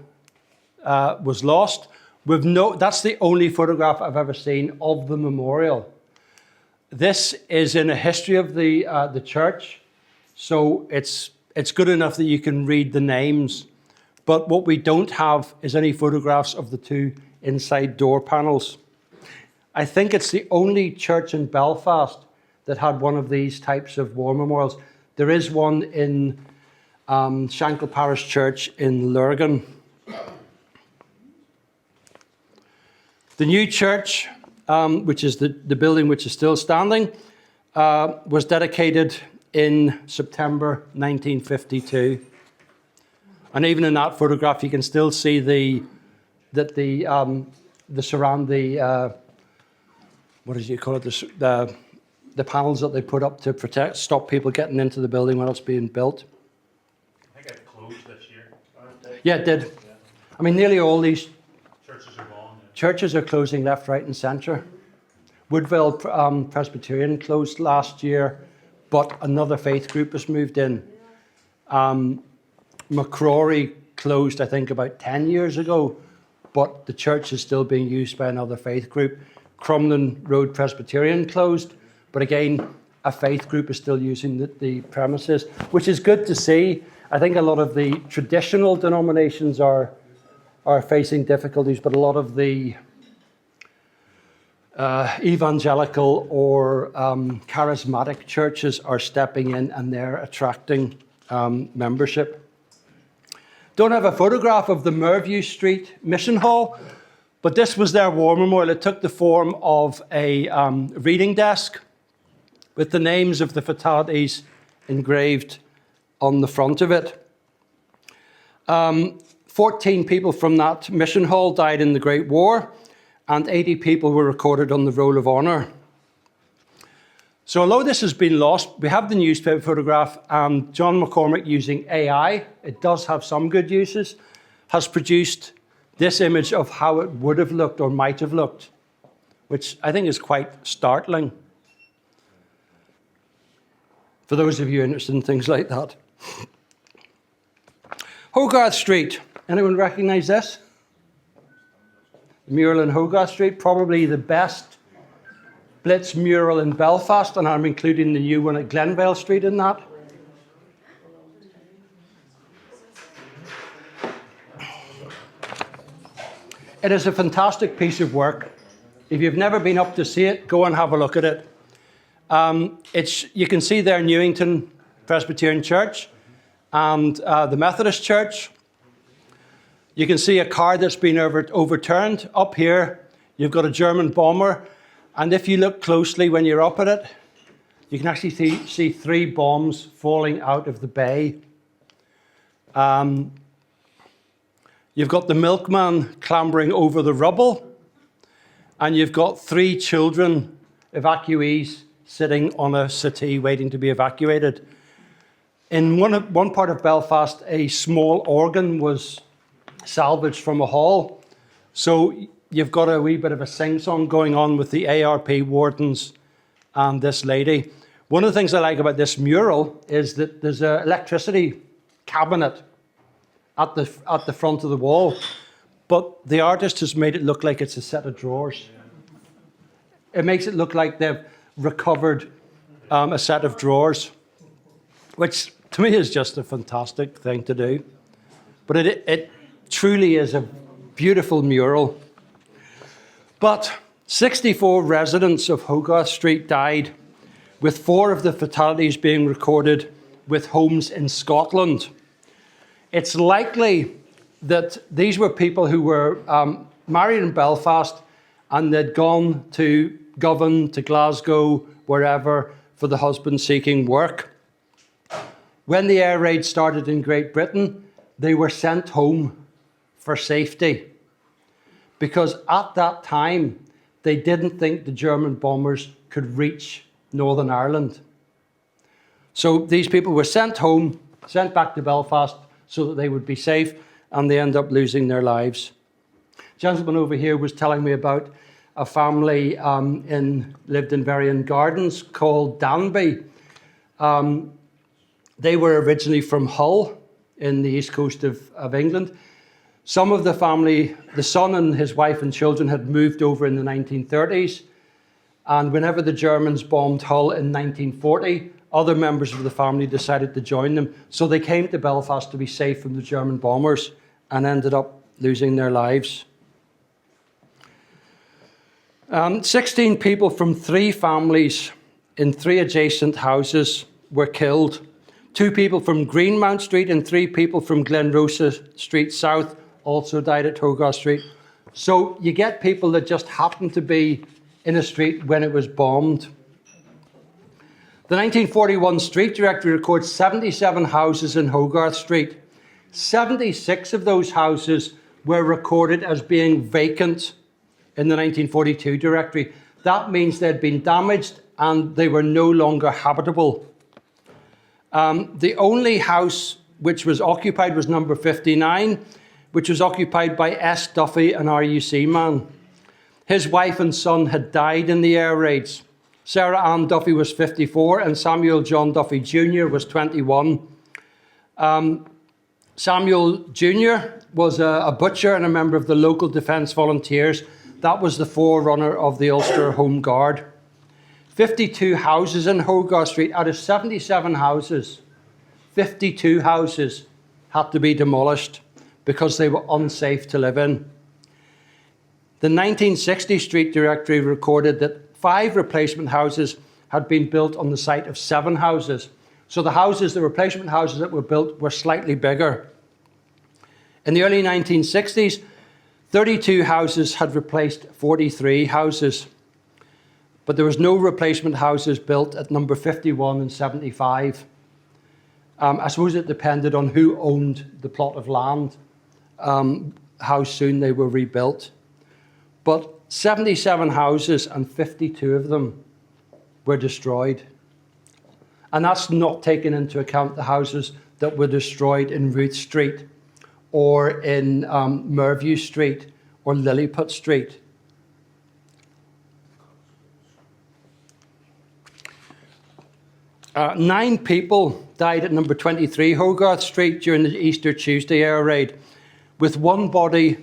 was lost. That's the only photograph I've ever seen of the memorial. This is in a history of the church, so it's good enough that you can read the names. But what we don't have is any photographs of the 2 inside door panels. I think it's the only church in Belfast that had one of these types of war memorials. There is one in Shankill Parish Church in Lurgan. The new church, which is the building which is still standing, was dedicated in September 1952. And even in that photograph, you can still see the panels that they put up to stop people getting into the building when it's being built. I think it closed this year. Yeah, it did. Yeah. I mean, nearly all these churches are gone. Yeah. churches are closing left, right, and centre. Woodville Presbyterian closed last year, but another faith group has moved in. McCrory closed, I think, about 10 years ago, but the church is still being used by another faith group. Crumlin Road Presbyterian closed, but again, a faith group is still using the premises, which is good to see. I think a lot of the traditional denominations are facing difficulties, but a lot of the evangelical or charismatic churches are stepping in and they're attracting membership. Don't have a photograph of the Merview Street Mission Hall, but this was their war memorial. It took the form of a reading desk with the names of the fatalities engraved on the front of it. 14 people from that mission hall died in the Great War, and 80 people were recorded on the Roll of Honour. So although this has been lost, we have the newspaper photograph, and John McCormick, using AI, it does have some good uses, has produced this image of how it would have looked or might have looked, which I think is quite startling for those of you interested in things like that. Hogarth Street. Anyone recognize this? The mural in Hogarth Street, probably the best Blitz mural in Belfast, and I'm including the new one at Glenvale Street in that. It is a fantastic piece of work. If you've never been up to see it, go and have a look at it. You can see there Newington Presbyterian Church and the Methodist Church. You can see a car that's been overturned. Up here, you've got a German bomber. And if you look closely when you're up at it, you can actually see 3 bombs falling out of the bay. You've got the milkman clambering over the rubble. And you've got 3 children, evacuees, sitting on a settee waiting to be evacuated. In one part of Belfast, a small organ was salvaged from a hall. So you've got a wee bit of a sing-song going on with the ARP wardens and this lady. One of the things I like about this mural is that there's an electricity cabinet at the front of the wall, but the artist has made it look like it's a set of drawers. It makes it look like they've recovered a set of drawers, which to me is just a fantastic thing to do. But it truly is a beautiful mural. But 64 residents of Hogarth Street died, with 4 of the fatalities being recorded with homes in Scotland. It's likely that these were people who were married in Belfast and they'd gone to Govan, to Glasgow, wherever, for the husband seeking work. When the air raid started in Great Britain, they were sent home for safety, because at that time, they didn't think the German bombers could reach Northern Ireland. So these people were sent home, sent back to Belfast so that they would be safe, and they end up losing their lives. A gentleman over here was telling me about a family lived in Berrien Gardens called Danby. They were originally from Hull in the east coast of England. Some of the family, the son and his wife and children, had moved over in the 1930s. And whenever the Germans bombed Hull in 1940, other members of the family decided to join them. So they came to Belfast to be safe from the German bombers and ended up losing their lives. 16 people from 3 families in 3 adjacent houses were killed. 2 people from Greenmount Street and 3 people from Glenrosa Street South also died at Hogarth Street. So you get people that just happen to be in a street when it was bombed. The 1941 street directory records 77 houses in Hogarth Street. 76 of those houses were recorded as being vacant in the 1942 directory. That means they'd been damaged and they were no longer habitable. The only house which was occupied was number 59, which was occupied by S. Duffy, an RUC man. His wife and son had died in the air raids. Sarah Ann Duffy was 54 and Samuel John Duffy Jr. was 21. Samuel Jr. was a butcher and a member of the local Defence Volunteers. That was the forerunner of the Ulster Home Guard. 52 houses in Hogarth Street, out of 77 houses, 52 houses had to be demolished because they were unsafe to live in. The 1960 Street Directory recorded that 5 replacement houses had been built on the site of 7 houses. So the replacement houses that were built were slightly bigger. In the early 1960s, 32 houses had replaced 43 houses. But there was no replacement houses built at number 51 and 75. I suppose it depended on who owned the plot of land, how soon they were rebuilt. But 77 houses and 52 of them were destroyed. And that's not taking into account the houses that were destroyed in Ruth Street or in Merview Street or Lilliput Street. Nine people died at number 23 Hogarth Street during the Easter Tuesday air raid, with one body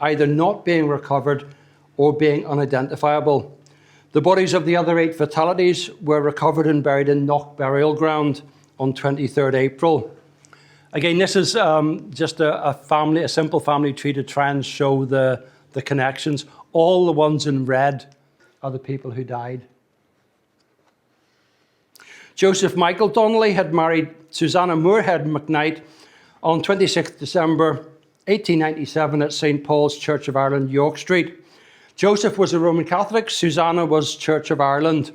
either not being recovered or being unidentifiable. The bodies of the other 8 fatalities were recovered and buried in Knock Burial Ground on 23rd April. Again, this is just a simple family tree to try and show the connections. All the ones in red are the people who died. Joseph Michael Donnelly had married Susanna Moorhead McKnight on 26th December 1897 at St. Paul's Church of Ireland, York Street. Joseph was a Roman Catholic, Susanna was Church of Ireland.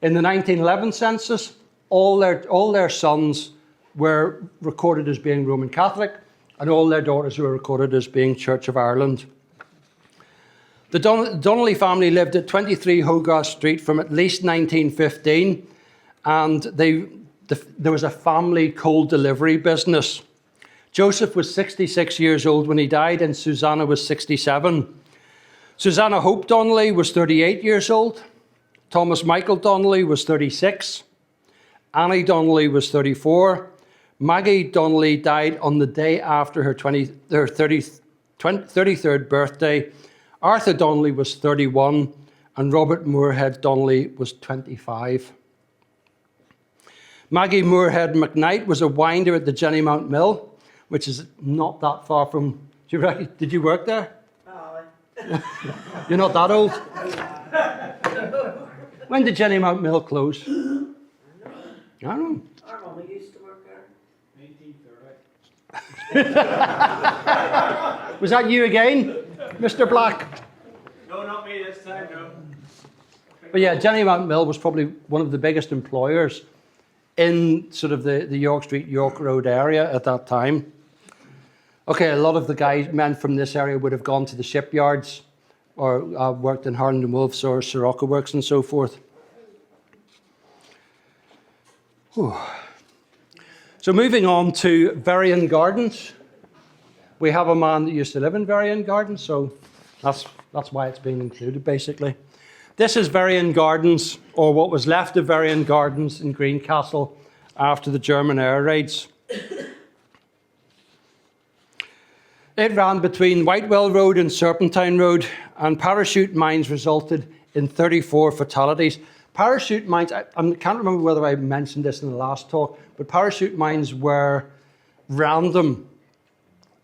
In the 1911 census, all their sons were recorded as being Roman Catholic, and all their daughters were recorded as being Church of Ireland. The Donnelly family lived at 23 Hogarth Street from at least 1915, and there was a family coal delivery business. Joseph was 66 years old when he died, and Susanna was 67. Susanna Hope Donnelly was 38 years old. Thomas Michael Donnelly was 36. Annie Donnelly was 34. Maggie Donnelly died on the day after her 33rd birthday. Arthur Donnelly was 31, and Robert Moorhead Donnelly was 25. Maggie Moorhead McKnight was a winder at the Jenny Mount Mill, which is not that far from... Did you work there? Oh. You're not that old? When did Jenny Mount Mill close? I don't know. Our mummy used to work there. 1830. Was that you again, Mr. Black? No, not me this time, no. But yeah, Jenny Mount Mill was probably one of the biggest employers in sort of the York Street, York Road area at that time. Okay, a lot of the men from this area would have gone to the shipyards or worked in Harland and Wolff's or Sirocco Works and so forth. Whew. So moving on to Verrian Gardens. We have a man that used to live in Verrian Gardens, so that's why it's being included, basically. This is Verrian Gardens, or what was left of Verrian Gardens in Greencastle after the German air raids. It ran between Whitewell Road and Serpentine Road, and parachute mines resulted in 34 fatalities. Parachute mines, I can't remember whether I mentioned this in the last talk, but parachute mines were random.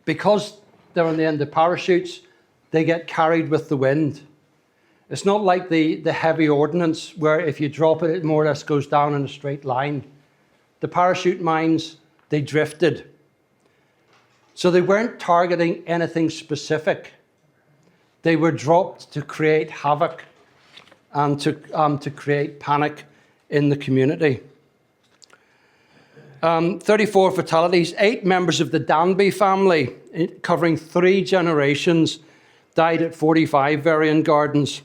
Because they're on the end of parachutes, they get carried with the wind. It's not like the heavy ordnance where if you drop it, it more or less goes down in a straight line. The parachute mines, they drifted. So they weren't targeting anything specific. They were dropped to create havoc and to create panic in the community. 34 fatalities, 8 members of the Danby family, covering 3 generations, died at 45 Verrian Gardens.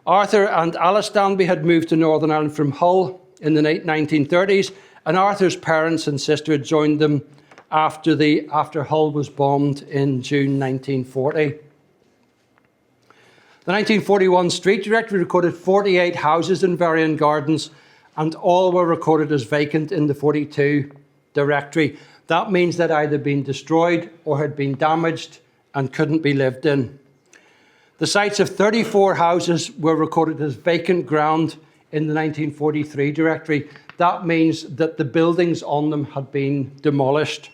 Arthur and Alice Danby had moved to Northern Ireland from Hull in the 1930s, and Arthur's parents and sister had joined them after Hull was bombed in June 1940. The 1941 street directory recorded 48 houses in Varian Gardens, and all were recorded as vacant in the 42 directory. That means they'd either been destroyed or had been damaged and couldn't be lived in. The sites of 34 houses were recorded as vacant ground in the 1943 directory. That means that the buildings on them had been demolished.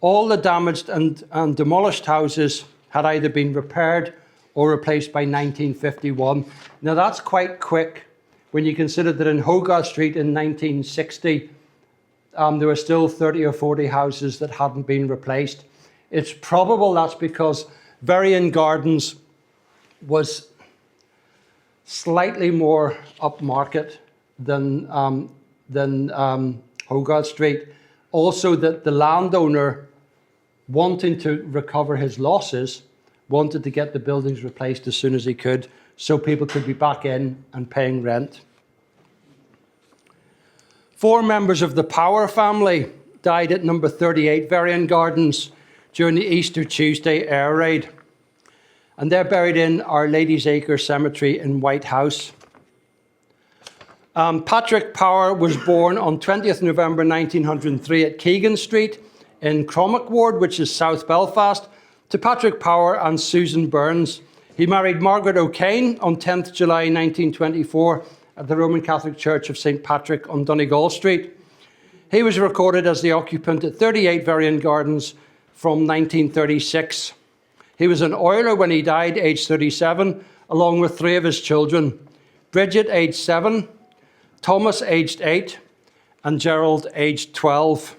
All the damaged and demolished houses had either been repaired or replaced by 1951. Now that's quite quick when you consider that in Hogarth Street in 1960, there were still 30 or 40 houses that hadn't been replaced. It's probable that's because Varian Gardens was slightly more upmarket than Hogarth Street. Also, that the landowner, wanting to recover his losses, wanted to get the buildings replaced as soon as he could, so people could be back in and paying rent. 4 members of the Power family died at number 38 Varian Gardens during the Easter Tuesday air raid. And they're buried in Our Lady's Acre Cemetery in White House. Patrick Power was born on 20th November 1903 at Keegan Street in Cromack Ward, which is South Belfast, to Patrick Power and Susan Burns. He married Margaret O'Kane on 10th July 1924 at the Roman Catholic Church of St. Patrick on Donegal Street. He was recorded as the occupant at 38 Varian Gardens from 1936. He was an oiler when he died, aged 37, along with 3 of his children: Bridget, aged 7, Thomas, aged 8, and Gerald, aged 12.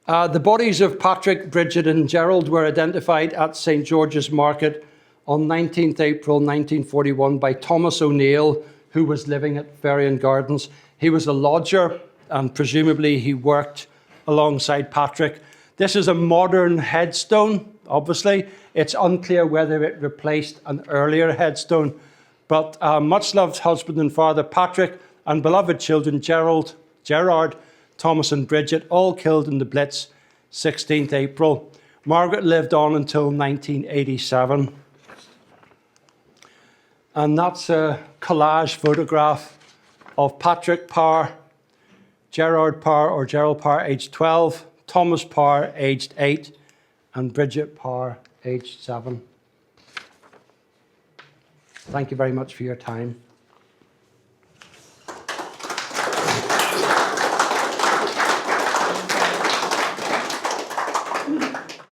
The bodies of Patrick, Bridget, and Gerald were identified at St. George's Market on 19th April 1941 by Thomas O'Neill, who was living at Varian Gardens. He was a lodger, and presumably he worked alongside Patrick. This is a modern headstone, obviously. It's unclear whether it replaced an earlier headstone, but much-loved husband and father Patrick and beloved children Gerard, Thomas and Bridget, all killed in the Blitz, 16th April. Margaret lived on until 1987. And that's a collage photograph of Patrick Power, Gerard Power or Gerald Power, aged 12, Thomas Power, aged 8, and Bridget Power, aged 7. Thank you very much for your time.